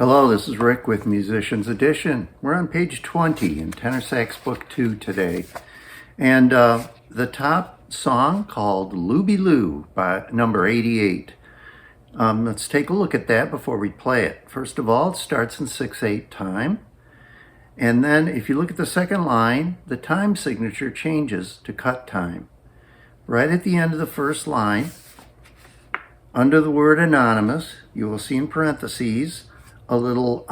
Hello, this is Rick with Musician's Edition. We're on page 20 in Tenor Sax Book 2 today. And the top song called Looby Loo by number 88. Let's take a look at that before we play it. First of all, it starts in 6/8 time. And then if you look at the second line, the time signature changes to cut time. Right at the end of the first line, under the word anonymous, you will see in parentheses a little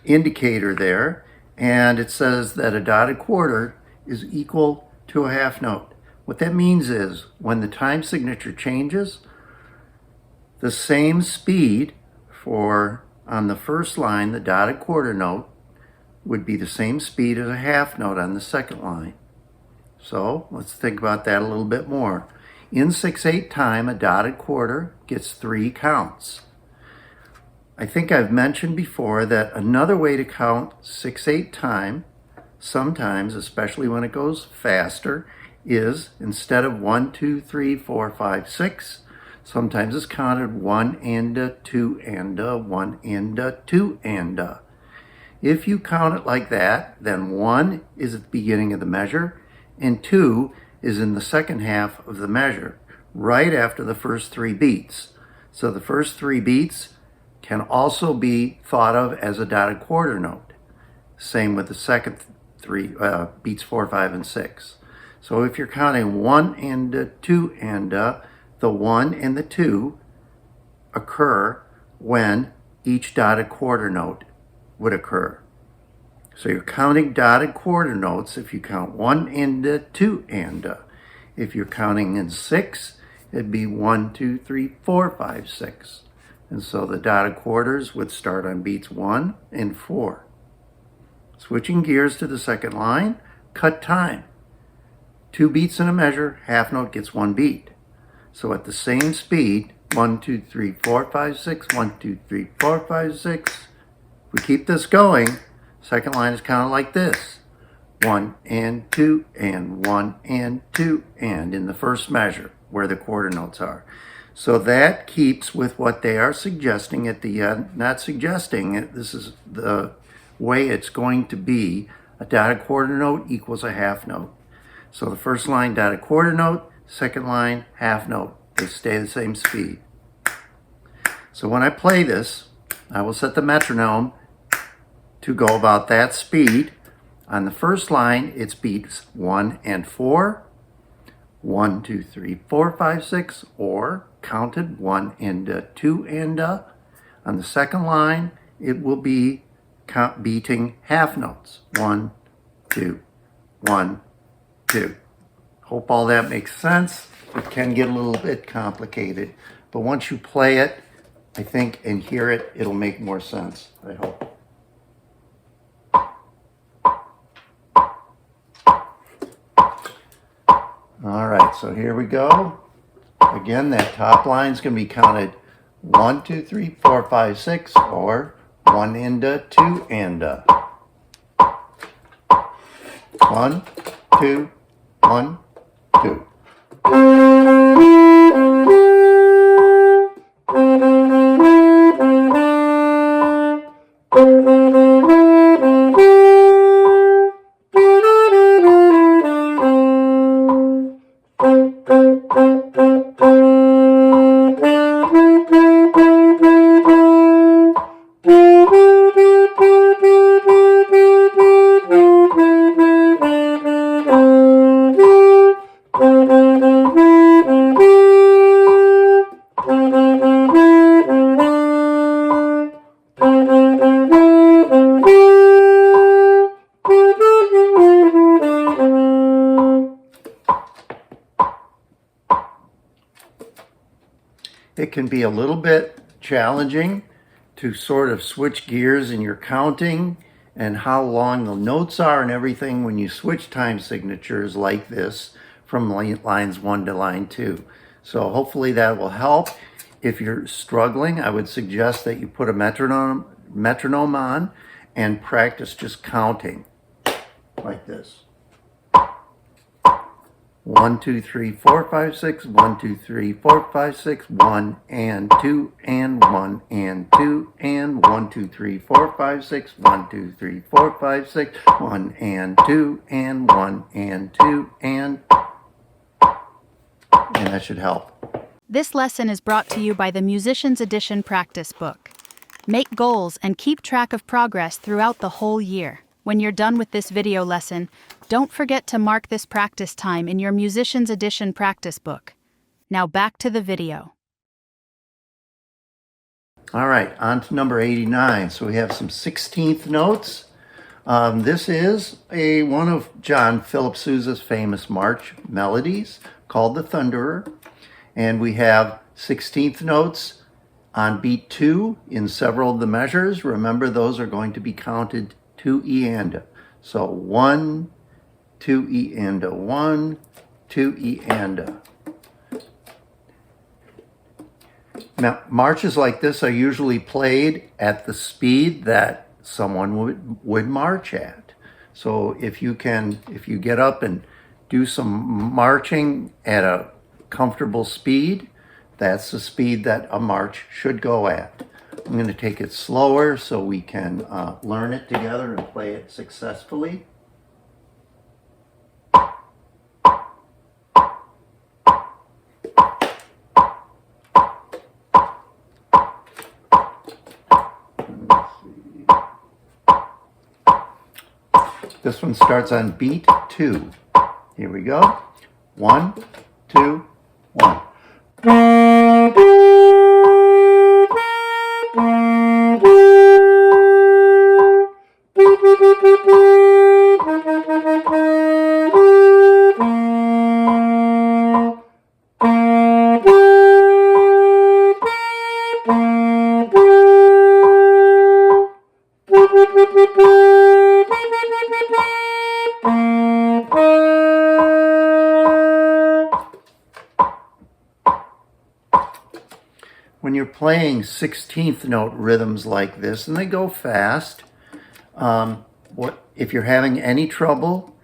indicator there, and it says that a dotted quarter is equal to a half note. What that means is when the time signature changes, the same speed for on the first line, the dotted quarter note would be the same speed as a half note on the second line. So let's think about that a little bit more. In 6/8 time, a dotted quarter gets 3 counts. I think I've mentioned before that another way to count 6/8 time, sometimes, especially when it goes faster, is instead of 1, 2, 3, 4, 5, 6, sometimes it's counted 1 and a 2 and a 1 and a 2 and a. If you count it like that, then 1 is at the beginning of the measure and 2 is in the second half of the measure, right after the first 3 beats. So the first 3 beats can also be thought of as a dotted quarter note. Same with the second 3 beats 4, 5, and 6. So if you're counting 1 and a 2 and a, the 1 and the 2 occur when each dotted quarter note would occur. So you're counting dotted quarter notes if you count 1 and a 2 and a. If you're counting in 6, it'd be 1, 2, 3, 4, 5, 6. And so the dotted quarters would start on beats 1 and 4. Switching gears to the second line, cut time. 2 beats in a measure, half note gets 1 beat. So at the same speed, 1, 2, 3, 4, 5, 6, 1, 2, 3, 4, 5, 6. If we keep this going, second line is counted like this. 1 and 2 and 1 and 2 and in the first measure where the quarter notes are. So that keeps with what they are suggesting at the end. Not suggesting it, this is the way it's going to be. A dotted quarter note equals a half note. So the first line dotted quarter note, second line half note. They stay the same speed. So when I play this, I will set the metronome to go about that speed. On the first line, it's beats 1 and 4, 1, 2, 3, 4, 5, 6, or counted 1 and a 2 and a. On the second line, it will be beating half notes. 1, 2, 1, 2. Hope all that makes sense. It can get a little bit complicated, but once you play it, I think, and hear it, it'll make more sense, I hope. All right, so here we go. Again, that top line is going to be counted 1, 2, 3, 4, 5, 6, or 1 and a 2 and a. 1, 2, 1, 2. It can be a little bit challenging to sort of switch gears in your counting and how long the notes are and everything when you switch time signatures like this from lines 1 to line 2. So hopefully that will help. If you're struggling, I would suggest that you put a metronome on and practice just counting like this. 1, 2, 3, 4, 5, 6, 1, 2, 3, 4, 5, 6, 1 and 2 and 1 and 2 and 1, 2, 3, 4, 5, 6, 1, 2, 3, 4, 5, 6, 1 and 2 and 1 and 2 and that should help. This lesson is brought to you by the Musician's Edition practice book. Make goals and keep track of progress throughout the whole year. When you're done with this video lesson, don't forget to mark this practice time in your Musician's Edition practice book. Now back to the video. All right, on to number 89. So we have some 16th notes. This is one of John Philip Sousa's famous march melodies called the Thunderer. And we have 16th notes on beat 2 in several of the measures. Remember, those are going to be counted 2 E and A. So 1, 2 E and A, 1, 2 E and A. Now, marches like this are usually played at the speed that someone would march at. So if you get up and do some marching at a comfortable speed, that's the speed that a march should go at. I'm going to take it slower so we can learn it together and play it successfully. This one starts on beat 2. Here we go. 1, 2, 1. When you're playing 16th note rhythms like this, and they go fast, if you're having any trouble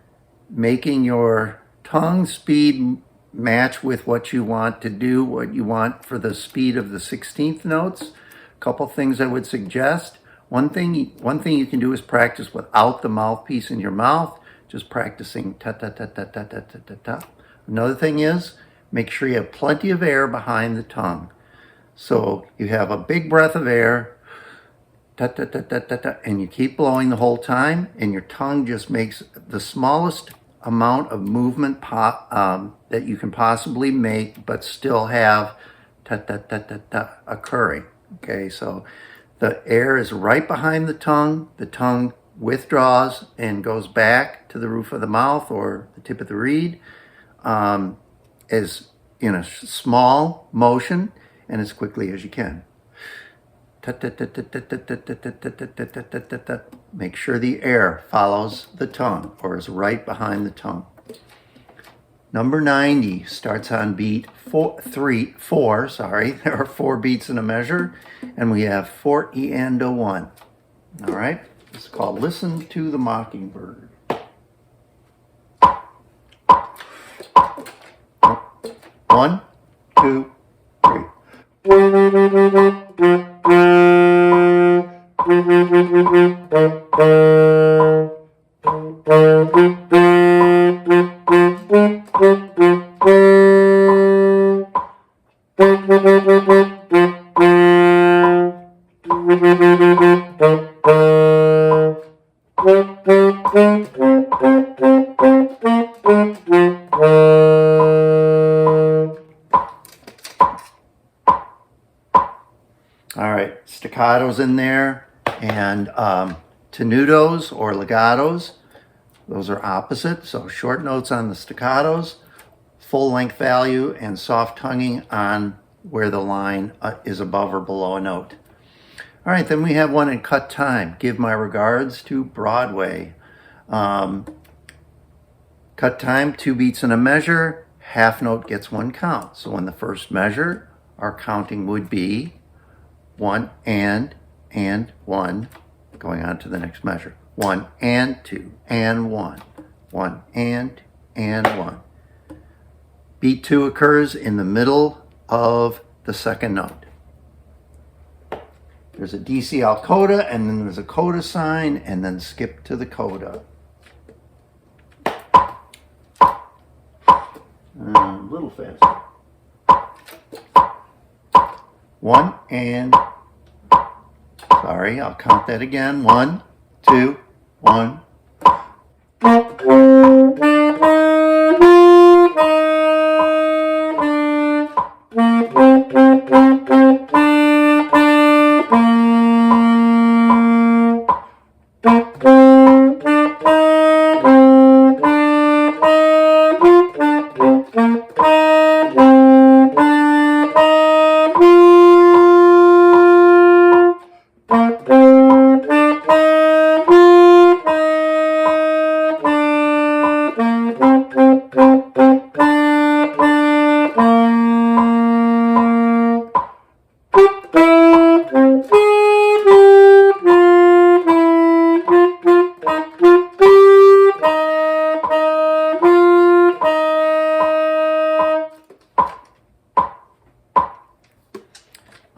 making your tongue speed match with what you want to do, what you want for the speed of the 16th notes, a couple things I would suggest. One thing you can do is practice without the mouthpiece in your mouth, just practicing ta-ta-ta-ta-ta-ta-ta-ta. Another thing is, make sure you have plenty of air behind the tongue. So you have a big breath of air, ta-ta-ta-ta-ta-ta, and you keep blowing the whole time, and your tongue just makes the smallest amount of movement that you can possibly make, but still have ta-ta-ta-ta-ta occurring. Okay, so the air is right behind the tongue withdraws and goes back to the roof of the mouth or the tip of the reed as in a small motion and as quickly as you can. Make sure the air follows the tongue or is right behind the tongue. Number 90 starts on beat 4. There are 4 beats in a measure, and we have 4 E and a 1. All right, it's called Listen to the Mockingbird. 1, 2, 3. All right, staccatos in there, and tenutos or legatos, those are opposite. So short notes on the staccatos, full length value, and soft tonguing on where the line is above or below a note. All right, then we have one in cut time. Give my regards to Broadway. Cut time, 2 beats in a measure, half note gets 1 count. So in the first measure, our counting would be 1 and 1, going on to the next measure. 1 and 2 and 1, 1 and 1. Beat 2 occurs in the middle of the second note. There's a D, C, Al coda, and then there's a coda sign, and then skip to the coda. A little faster. 1 and, sorry, I'll count that again. 1, 2, 1.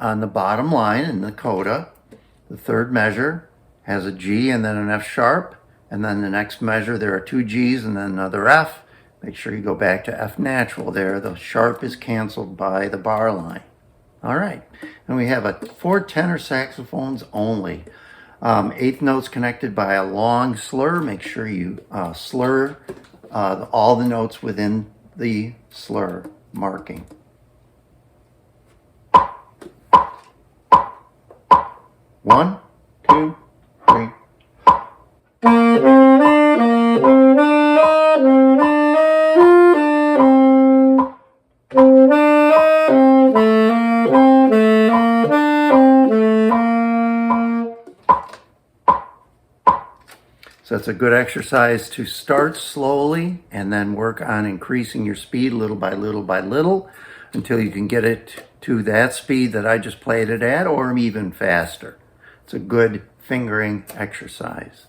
On the bottom line in the coda, the third measure has a G and then an F sharp, and then the next measure there are 2 G's and then another F. Make sure you go back to F natural there. The sharp is canceled by the bar line. All right, and we have 4 tenor saxophones only. Eighth notes connected by a long slur. Make sure you slur all the notes within the slur marking. One, two, three. So it's a good exercise to start slowly and then work on increasing your speed little by little by little until you can get it to that speed that I just played it at, or even faster. It's a good fingering exercise.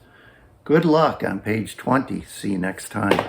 Good luck on page 20. See you next time.